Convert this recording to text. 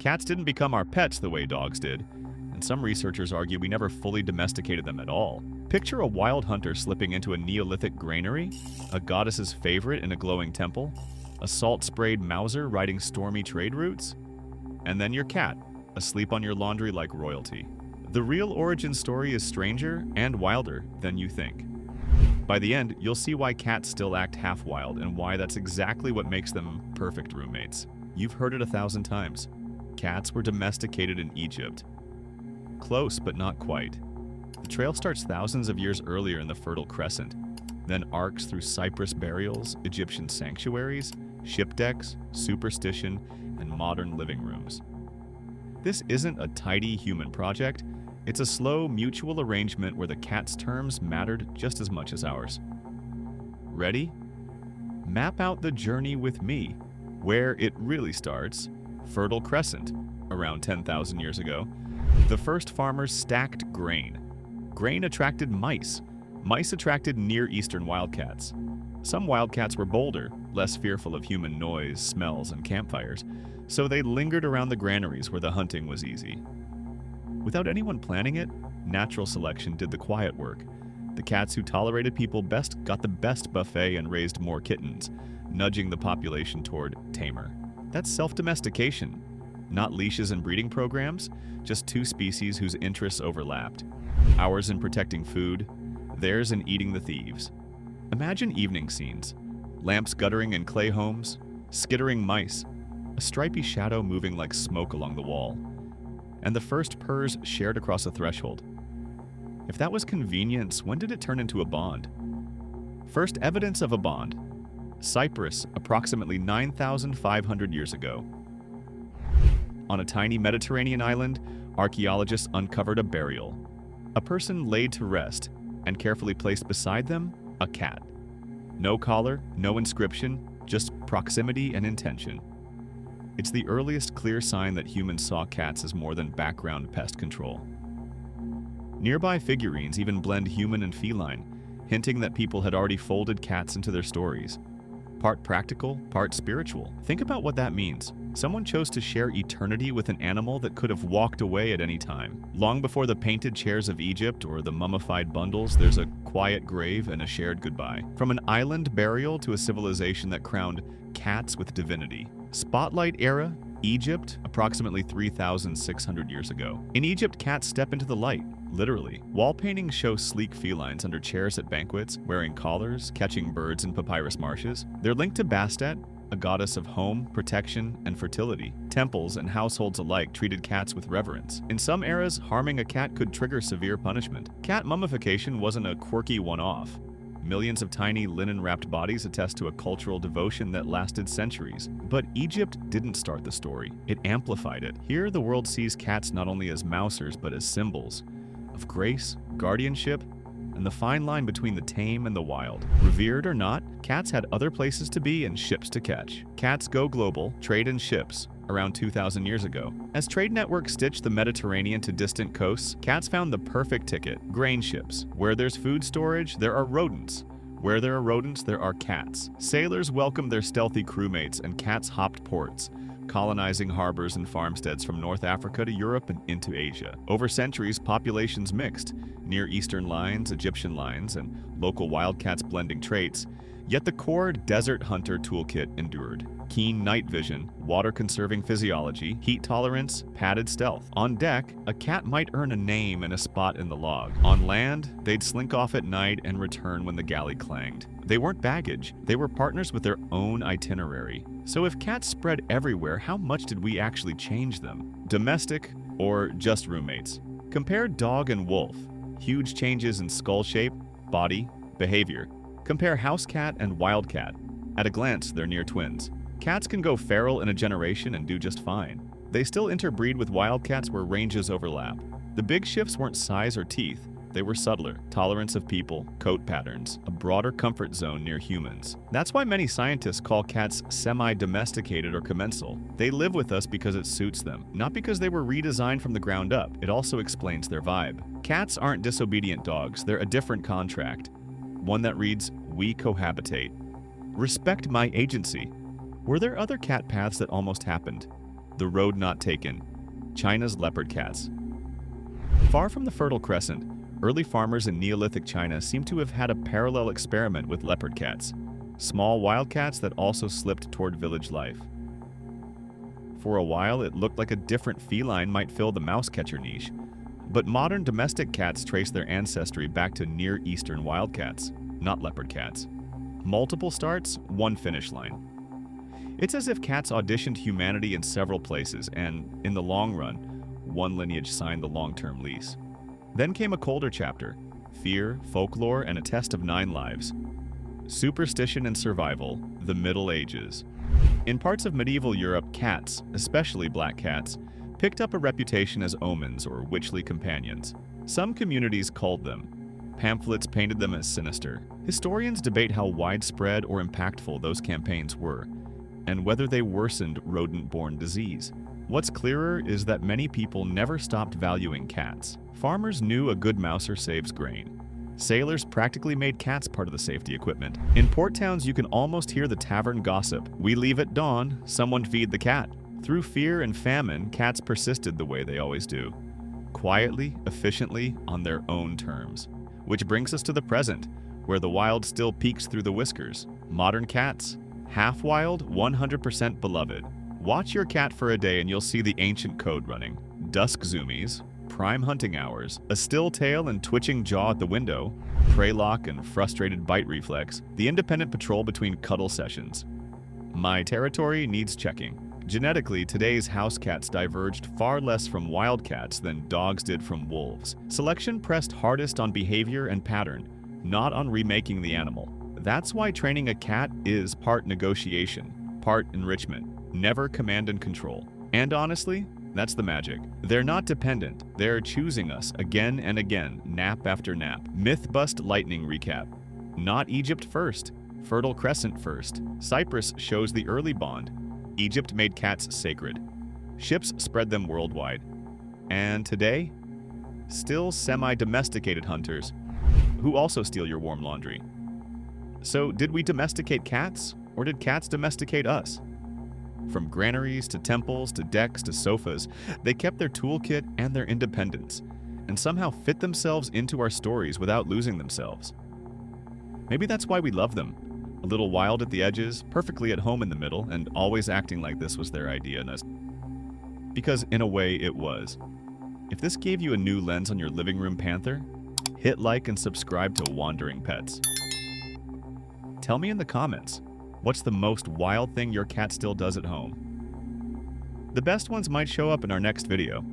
Cats didn't become our pets the way dogs did, and some researchers argue we never fully domesticated them at all. Picture a wild hunter slipping into a Neolithic granary, a goddess's favorite in a glowing temple, a salt-sprayed Mauser riding stormy trade routes, and then your cat, asleep on your laundry like royalty. The real origin story is stranger and wilder than you think. By the end, you'll see why cats still act half wild and why that's exactly what makes them perfect roommates. You've heard it 1,000 times. Cats were domesticated in Egypt. Close, but not quite. The trail starts thousands of years earlier in the Fertile Crescent, then arcs through Cyprus burials, Egyptian sanctuaries, ship decks, superstition, and modern living rooms. This isn't a tidy human project. It's a slow, mutual arrangement where the cat's terms mattered just as much as ours. Ready? Map out the journey with me. Where it really starts, Fertile Crescent, around 10,000 years ago. The first farmers stacked grain. Grain attracted mice. Mice attracted Near Eastern wildcats. Some wildcats were bolder, less fearful of human noise, smells, and campfires, so they lingered around the granaries where the hunting was easy. Without anyone planning it, natural selection did the quiet work. The cats who tolerated people best got the best buffet and raised more kittens, nudging the population toward tamer. That's self-domestication. Not leashes and breeding programs, just two species whose interests overlapped. Ours in protecting food, theirs in eating the thieves. Imagine evening scenes. Lamps guttering in clay homes, skittering mice, a stripy shadow moving like smoke along the wall, and the first purrs shared across a threshold. If that was convenience, when did it turn into a bond? First evidence of a bond. Cyprus, approximately 9,500 years ago. On a tiny Mediterranean island, archaeologists uncovered a burial. A person laid to rest, and carefully placed beside them, a cat. No collar, no inscription, just proximity and intention. It's the earliest clear sign that humans saw cats as more than background pest control. Nearby figurines even blend human and feline, hinting that people had already folded cats into their stories. Part practical, part spiritual. Think about what that means. Someone chose to share eternity with an animal that could have walked away at any time. Long before the painted chairs of Egypt or the mummified bundles, there's a quiet grave and a shared goodbye. From an island burial to a civilization that crowned cats with divinity. Spotlight era, Egypt, approximately 3,600 years ago. In Egypt, cats step into the light, literally. Wall paintings show sleek felines under chairs at banquets, wearing collars, catching birds in papyrus marshes. They're linked to Bastet, a goddess of home, protection, and fertility. Temples and households alike treated cats with reverence. In some eras, harming a cat could trigger severe punishment. Cat mummification wasn't a quirky one-off. Millions of tiny linen-wrapped bodies attest to a cultural devotion that lasted centuries. But Egypt didn't start the story. It amplified it. Here, the world sees cats not only as mousers, but as symbols of grace, guardianship, and the fine line between the tame and the wild. Revered or not, cats had other places to be and ships to catch. Cats go global, trade in ships, around 2,000 years ago. As trade networks stitched the Mediterranean to distant coasts, cats found the perfect ticket: grain ships. Where there's food storage, there are rodents. Where there are rodents, there are cats. Sailors welcomed their stealthy crewmates, and cats hopped ports, colonizing harbors and farmsteads from North Africa to Europe and into Asia. Over centuries, populations mixed, Near Eastern lines, Egyptian lines, and local wildcats blending traits, yet the core desert hunter toolkit endured. Keen night vision, water-conserving physiology, heat tolerance, padded stealth. On deck, a cat might earn a name and a spot in the log. On land, they'd slink off at night and return when the galley clanged. They weren't baggage, they were partners with their own itinerary. So if cats spread everywhere, how much did we actually change them? Domestic or just roommates? Compare dog and wolf. Huge changes in skull shape, body, behavior. Compare house cat and wildcat. At a glance, they're near twins. Cats can go feral in a generation and do just fine. They still interbreed with wildcats where ranges overlap. The big shifts weren't size or teeth. They were subtler: tolerance of people, coat patterns, a broader comfort zone near humans. That's why many scientists call cats semi-domesticated or commensal. They live with us because it suits them, not because they were redesigned from the ground up. It also explains their vibe. Cats aren't disobedient dogs. They're a different contract. One that reads, "We cohabitate. Respect my agency." Were there other cat paths that almost happened? The Road Not Taken, China's leopard cats. Far from the Fertile Crescent, early farmers in Neolithic China seem to have had a parallel experiment with leopard cats, small wildcats that also slipped toward village life. For a while, it looked like a different feline might fill the mouse catcher niche, but modern domestic cats trace their ancestry back to Near Eastern wildcats, not leopard cats. Multiple starts, one finish line. It's as if cats auditioned humanity in several places, and, in the long run, one lineage signed the long-term lease. Then came a colder chapter: fear, folklore, and a test of 9 lives. Superstition and survival, the Middle Ages. In parts of medieval Europe, cats, especially black cats, picked up a reputation as omens or witchly companions. Some communities culled them. Pamphlets painted them as sinister. Historians debate how widespread or impactful those campaigns were, and whether they worsened rodent-borne disease. What's clearer is that many people never stopped valuing cats. Farmers knew a good mouser saves grain. Sailors practically made cats part of the safety equipment. In port towns, you can almost hear the tavern gossip. We leave at dawn, someone feed the cat. Through fear and famine, cats persisted the way they always do. Quietly, efficiently, on their own terms. Which brings us to the present, where the wild still peeks through the whiskers. Modern cats, half wild, 100% beloved. Watch your cat for a day and you'll see the ancient code running. Dusk zoomies, prime hunting hours, a still tail and twitching jaw at the window, prey lock and frustrated bite reflex, the independent patrol between cuddle sessions. My territory needs checking. Genetically, today's house cats diverged far less from wildcats than dogs did from wolves. Selection pressed hardest on behavior and pattern, not on remaking the animal. That's why training a cat is part negotiation, part enrichment, never command and control. And honestly, that's the magic. They're not dependent. They're choosing us again and again, nap after nap. Myth bust lightning recap. Not Egypt first. Fertile Crescent first. Cyprus shows the early bond. Egypt made cats sacred. Ships spread them worldwide. And today, still semi-domesticated hunters who also steal your warm laundry. So did we domesticate cats, or did cats domesticate us? From granaries to temples to decks to sofas, they kept their toolkit and their independence, and somehow fit themselves into our stories without losing themselves. Maybe that's why we love them. A little wild at the edges, perfectly at home in the middle, and always acting like this was their idea. Because in a way, it was. If this gave you a new lens on your living room panther, hit like and subscribe to Wandering Pets. Tell me in the comments, what's the most wild thing your cat still does at home? The best ones might show up in our next video.